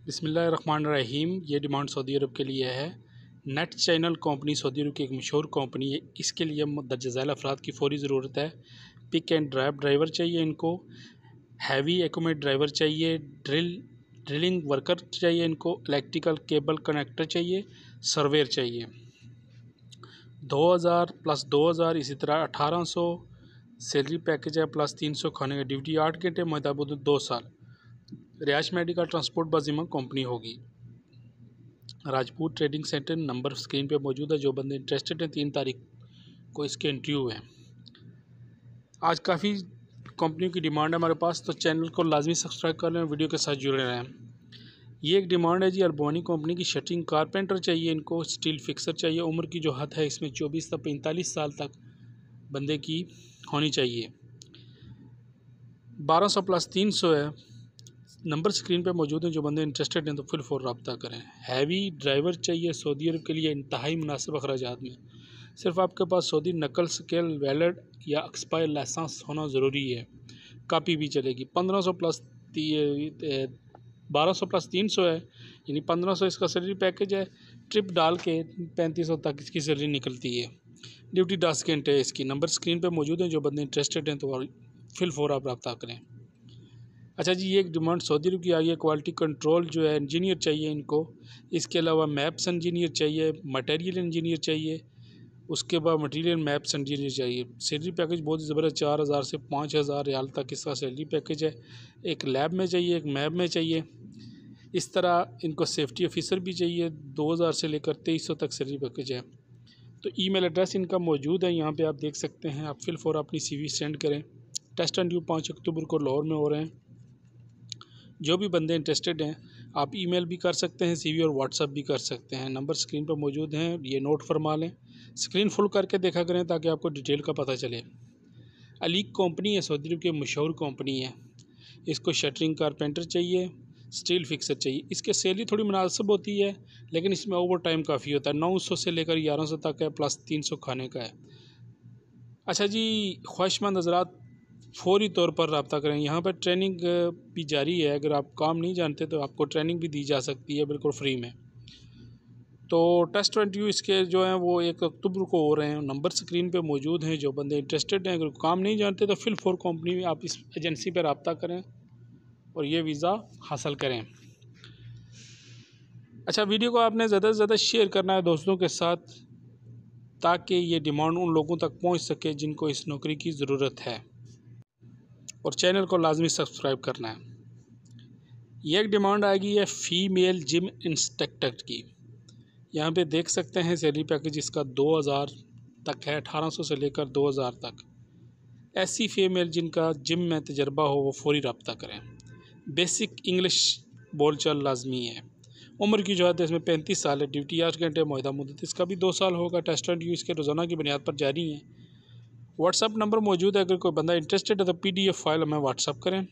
बिस्मिल्लाहिर्रहमानिर्रहीम। ये demand Saudi अरब के लिए है। नेट चैनल कंपनी सऊदी अरब की एक मशहूर कंपनी है। इसके लिए दर्ज झैल अफराद की फ़ौरी ज़रूरत है। पिक एंड ड्राइव ड्राइवर चाहिए इनको, हैवी एक्यूमेट ड्राइवर चाहिए, ड्रिलिंग वर्कर चाहिए इनको, इलेक्ट्रिकल केबल कनेक्टर चाहिए, सर्वेयर चाहिए। 2000 प्लस 2000 इसी तरह 1800 सैलरी पैकेज है, प्लस 300 खाने का, ड्यूटी 8 घंटे, मुताबिक 2 साल। रियाश मेडिकल ट्रांसपोर्ट बाजिमा कंपनी होगी। Rajput trading centre number screen पे मौजूद है। जो बंदे इंटरेस्टेड हैं 3 तारीख को इसके इंटरव्यू है। आज काफ़ी कंपनियों की डिमांड है हमारे पास, तो चैनल को लाजमी सब्सक्राइब कर लें, वीडियो के साथ जुड़े रहें। ये एक डिमांड है जी, अरबानी कंपनी की शटरिंग कारपेंटर चाहिए इनको, स्टील फिक्सर चाहिए। उम्र की जो हद है इसमें 24 से 45 साल तक बंदे की होनी चाहिए। 1200 प्लस 300 है। नंबर स्क्रीन पे मौजूद हैं। जो बंदे इंटरेस्टेड हैं तो फिल फॉर रब्ता करें। हैवी ड्राइवर चाहिए सऊदी अरब के लिए इंतहाई मुनासिब अखराजात में। सिर्फ आपके पास सऊदी नकल स्केल वैलिड या एक्सपायर लाइसेंस होना ज़रूरी है, कापी भी चलेगी। 1200 प्लस 300 है, यानी 1500 इसका सैलरी पैकेज है। ट्रिप डाल के 3500 तक इसकी सैलरी निकलती है। ड्यूटी 10 घंटे है इसकी। नंबर स्क्रीन पे मौजूद हैं। जो बंदे इंटरेस्टेड हैं तो फिल फॉर आप रब्ता करें। अच्छा जी, ये एक डिमांड सऊदी अरब की आई है। क्वालिटी कंट्रोल जो है इंजीनियर चाहिए इनको। इसके अलावा मैप्स इंजीनियर चाहिए, मटेरियल इंजीनियर चाहिए, उसके बाद मटेरियल मैप्स इंजीनियर चाहिए। सैलरी पैकेज बहुत ही ज़बरदस्त, 4000 से 5000 रियाल तक इसका सैलरी पैकेज है। एक लैब में चाहिए, एक मैप में चाहिए। इस तरह इनको सेफ्टी ऑफिसर भी चाहिए। 2000 से लेकर 2300 तक सैलरी पैकेज है। तो ईमेल एड्रेस इनका मौजूद है, यहाँ पे आप देख सकते हैं। आप फिल फॉर अपनी CV सेंड करें। टेस्ट इंटरव्यू 5 अक्टूबर को लाहौर में हो रहे हैं। जो भी बंदे इंटरेस्टेड हैं आप ईमेल भी कर सकते हैं, CV और व्हाट्सअप भी कर सकते हैं। नंबर स्क्रीन पर मौजूद हैं, ये नोट फरमा लें। स्क्रीन फुल करके देखा करें ताकि आपको डिटेल का पता चले। अलीक कंपनी है, सऊदी अरब की मशहूर कंपनी है। इसको शटरिंग कारपेंटर चाहिए, स्टील फिक्सर चाहिए। इसके सैलरी थोड़ी मुनासिब होती है, लेकिन इसमें ओवर टाइम काफ़ी होता है। 900 से लेकर 1100 तक है, प्लस 300 खाने का है। अच्छा जी, ख्वाहिशमंद हज़रात फ़ौरी तौर पर रब्ता करें। यहाँ पर ट्रेनिंग भी जारी है। अगर आप काम नहीं जानते तो आपको ट्रेनिंग भी दी जा सकती है बिल्कुल फ्री में। तो टेस्ट इंटरव्यू इसके जो हैं वो 1 अक्टूबर को हो रहे हैं। नंबर स्क्रीन पे मौजूद हैं। जो बंदे इंटरेस्टेड हैं, अगर काम नहीं जानते तो फिल फॉर कंपनी में आप इस एजेंसी पर रब्ता करें और ये वीज़ा हासिल करें। अच्छा, वीडियो को आपने ज़्यादा से ज़्यादा शेयर करना है दोस्तों के साथ, ताकि ये डिमांड उन लोगों तक पहुँच सके जिनको इस नौकरी की ज़रूरत है, और चैनल को लाजमी सब्सक्राइब करना है। ये एक डिमांड आ गई है फ़ीमेल जिम इंस्ट्रक्टर की। यहाँ पे देख सकते हैं सैलरी पैकेज इसका 2000 तक है, 1800 से लेकर 2000 तक। ऐसी फीमेल जिनका जिम में तजर्बा हो वो फ़ौरी रब्ता करें। बेसिक इंग्लिश बोलचाल लाजमी है। उम्र की जो है इसमें 35 साल है। ड्यूटी 8 घंटे, मुआहदा मुद्दत इसका भी 2 साल होगा। टेस्ट इंटरव्यू इसके रोज़ाना की बुनियाद पर जारी है। व्हाट्सअप नंबर मौजूद है, अगर कोई बंदा इंटरेस्टेड है तो PDF फाइल हमें व्हाट्सअप करें।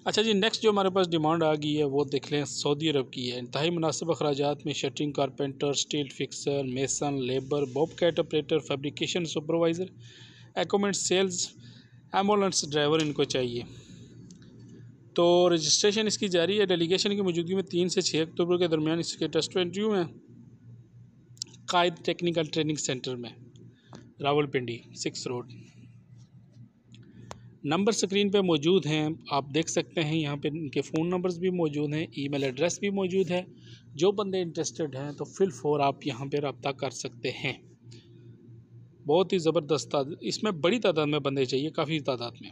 अच्छा जी, नेक्स्ट जो हमारे पास डिमांड आ गई है वो देख लें, सऊदी अरब की है। इंतहाई मुनासिब अखराजात में shuttering carpenter, steel fixer, mason, labour, bobcat operator, fabrication supervisor, equipment sales, ambulance driver इनको चाहिए। तो रजिस्ट्रेशन इसकी जारी है। डेलीगेशन की मौजूदगी में 3 से 6 अक्टूबर के दरमियान इसके टेस्ट इंटरव्यू हैं। कायद टेक्निकल ट्रेनिंग सेंटर में, रावलपिंडी 6 रोड। नंबर स्क्रीन पे मौजूद हैं, आप देख सकते हैं। यहाँ पे इनके फ़ोन नंबर्स भी मौजूद हैं, ईमेल एड्रेस भी मौजूद है। जो बंदे इंटरेस्टेड हैं तो फिल फॉर आप यहाँ पे रब्ता कर सकते हैं। बहुत ही ज़बरदस्त, इसमें बड़ी तादाद में बंदे चाहिए, काफ़ी तादाद में।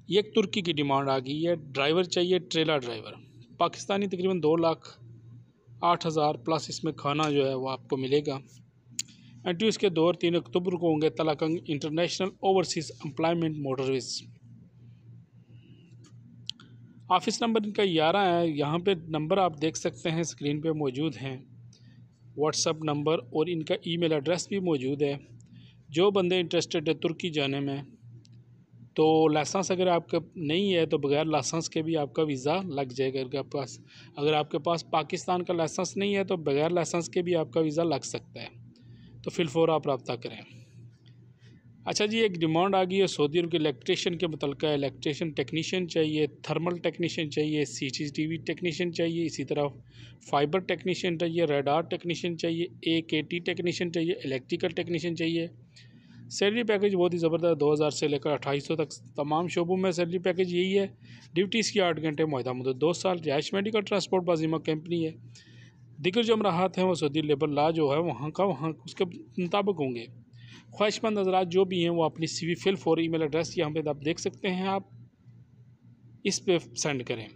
ये एक तुर्की की डिमांड आ गई है। ड्राइवर चाहिए, ट्रेलर ड्राइवर, पाकिस्तानी, तकरीबन 2,08,000 प्लस इसमें खाना जो है वो आपको मिलेगा। इंटरव्यू इसके 2 और 3 अक्टूबर को होंगे। Talagang international overseas employment motorways. Office number इनका 11 है। यहाँ पे नंबर आप देख सकते हैं, स्क्रीन पे मौजूद हैं। व्हाट्सअप नंबर और इनका ईमेल एड्रेस भी मौजूद है। जो बंदे इंटरेस्टेड है तुर्की जाने में, तो लाइसेंस अगर आपका नहीं है तो बगैर लाइसेंस के भी आपका वीज़ा लग जाएगा। अगर आपके पास पाकिस्तान का लाइसेंस नहीं है तो बगैर लाइसेंस के भी आपका वीज़ा लग सकता है। तो फिल फॉर आप रब्ता करें। अच्छा जी, एक डिमांड आ गई है सऊदी अरब के इलेक्ट्रिशियन के मुतल्लिक़। इलेक्ट्रिशियन टेक्नीशियन चाहिए, थर्मल टेक्नीशियन चाहिए, सीसीटीवी टेक्नीशियन चाहिए, इसी तरह फाइबर टेक्नीशियन चाहिए, रडार टेक्नीशियन चाहिए, AKT टेक्नीशियन चाहिए, इलेक्ट्रिकल टेक्नीशियन चाहिए। सैलरी पैकेज बहुत ही ज़बरदस्त, 2000 से लेकर 2800 तक तमाम शोबों में सैलरी पैकेज यही है। ड्यूटीज़ की 8 घंटे, मुआहदा मुद्दत 2 साल। रिहाइश मेडिकल ट्रांसपोर्ट बाजीमा कंपनी है। दिगर जो अमराहात हैं वो सऊदी लेबर ला जो है वहाँ उसके मुताबिक होंगे। ख्वाहिशमंद हज़रात जो भी हैं वो अपनी CV fill for email address यहाँ पे आप देख सकते हैं, आप इस पे सेंड करें।